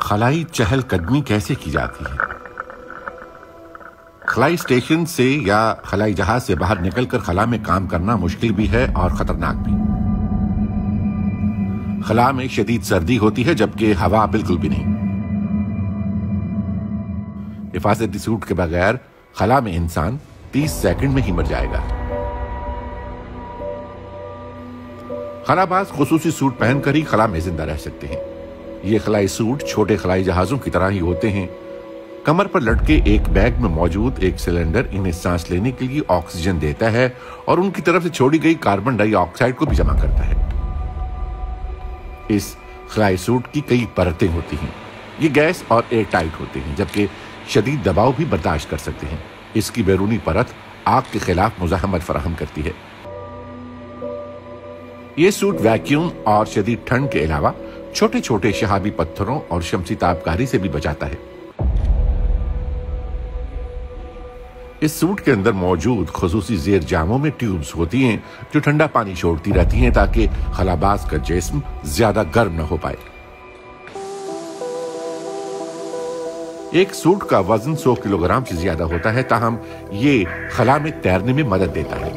خلائی چہل قدمی کیسے کی جاتی ہے؟ خلائی اسٹیشن سے یا خلائی جہاز سے باہر نکل کر خلا میں کام کرنا مشکل بھی ہے اور خطرناک بھی۔ خلا میں شدید سردی ہوتی ہے جبکہ ہوا بالکل بھی نہیں۔ حفاظتی سوٹ کے بغیر خلا میں انسان 30 سیکنڈ میں ہی مر جائے گا۔ خلا باز خصوصی سوٹ پہن کر ہی خلا میں زندہ رہ سکتے ہیں۔ یہ خلائی سوٹ چھوٹے خلائی جہازوں کی طرح ہی ہوتے ہیں۔ کمر پر لٹکے ایک بیگ میں موجود ایک سلنڈر انہیں سانس لینے کے لیے آکسیجن دیتا ہے اور ان کی طرف سے چھوڑی گئی کاربن ڈائی آکسائڈ کو بھی جمع کرتا ہے۔ اس خلائی سوٹ کی کئی پرتیں ہوتی ہیں۔ یہ گیس اور ایئر ٹائٹ ہوتے ہیں جبکہ شدید دباؤ بھی برداشت کر سکتے ہیں۔ اس کی بیرونی پرت آگ کے خلاف مزاحمت فراہم کرتی ہے۔ یہ سوٹ ویکیوم اور شدید ٹھنڈ کے علاوہ چھوٹے چھوٹے شہابی پتھروں اور شمسی تابکاری سے بھی بچاتا ہے۔ اس سوٹ کے اندر موجود خصوصی زیر جاموں میں ٹیوبز ہوتی ہیں جو ٹھنڈا پانی چھوڑتی رہتی ہیں تاکہ خلاباز کا جسم زیادہ گرم نہ ہو پائے۔ ایک سوٹ کا وزن 100 کلو گرام سے زیادہ ہوتا ہے، تاہم یہ خلا میں تیرنے میں مدد دیتا ہے۔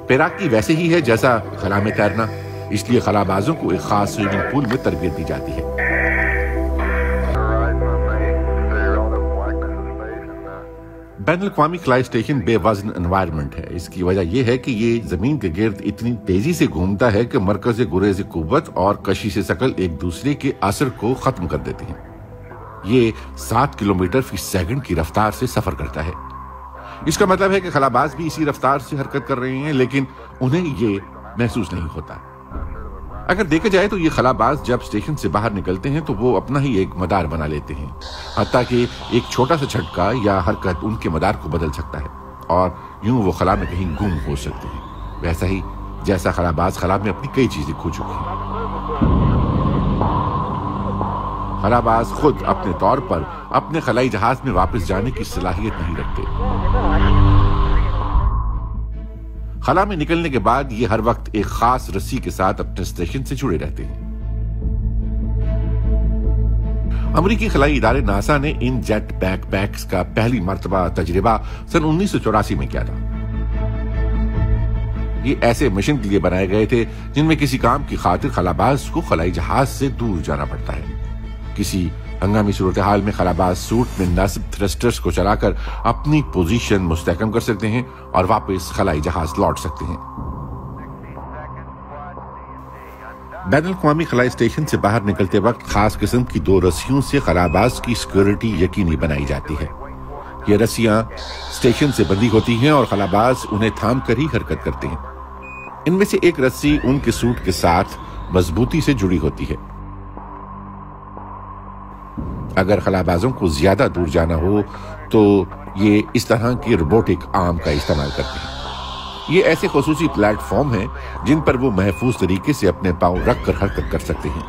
پیراکی ویسے ہی ہے جیسا خلا میں تیرنا، اس لیے خلابازوں کو ایک خاص سوئمنگ پول میں تربیت دی جاتی ہے۔ بین الاقوامی خلائی اسٹیشن بے وزن انوائرمنٹ ہے۔ اس کی وجہ یہ ہے کہ یہ زمین کے گرد اتنی تیزی سے گھومتا ہے کہ مرکز گریز قوت اور کشش ثقل ایک دوسرے کے اثر کو ختم کر دیتے ہیں۔ یہ 7 کلومیٹر فی سیکنڈ کی رفتار سے سفر کرتا ہے۔ اس کا مطلب ہے کہ خلاباز بھی اسی رفتار سے حرکت کر رہے ہیں لیکن انہیں یہ محسوس نہیں ہوتا۔ اگر دیکھا جائے تو یہ خلاباز جب اسٹیشن سے باہر نکلتے ہیں تو وہ اپنا ہی ایک مدار بنا لیتے ہیں، حتیٰ کہ ایک چھوٹا سا جھٹکا یا حرکت ان کے مدار کو بدل سکتا ہے اور یوں وہ خلا میں کہیں گم ہو سکتے ہیں، ویسا ہی جیسا خلاباز خلا میں اپنی کئی چیزیں کھو چکے ہیں۔ خلاباز خود اپنے طور پر اپنے خلائی جہاز میں واپس جانے کی صلاحیت نہیں رکھتے۔ خلا میں نکلنے کے بعد یہ ہر وقت ایک خاص رسی کے ساتھ اپنے اسٹیشن سے جڑے رہتے ہیں۔ امریکی خلائی ادارے ناسا نے ان جیٹ بیک پیکس کا پہلی مرتبہ تجربہ سن 1984 میں کیا تھا۔ یہ ایسے مشن کے لیے بنائے گئے تھے جن میں کسی کام کی خاطر خلاباز کو خلائی جہاز سے دور جانا پڑتا ہے۔ کسی ہنگامی صورتحال میں خلاباز سوٹ میں نصب تھرسٹرز کو چلا کر اپنی پوزیشن مستحکم کر سکتے ہیں اور واپس خلائی جہاز لوٹ سکتے ہیں۔ بین الاقوامی خلائی اسٹیشن سے باہر نکلتے وقت خاص قسم کی 2 رسیوں سے خلاباز کی سیکورٹی یقینی بنائی جاتی ہے۔ یہ رسیاں اسٹیشن سے بندھی ہوتی ہیں اور خلاباز انہیں تھام کر ہی حرکت کرتے ہیں۔ ان میں سے ایک رسی ان کے سوٹ کے ساتھ مضبوطی سے جڑی ہوتی ہے۔ اگر خلابازوں کو زیادہ دور جانا ہو تو یہ اس طرح کی روبوٹک آرم کا استعمال کرتے ہیں۔ یہ ایسے خصوصی پلیٹ فارم ہیں جن پر وہ محفوظ طریقے سے اپنے پاؤں رکھ کر حرکت کر سکتے ہیں۔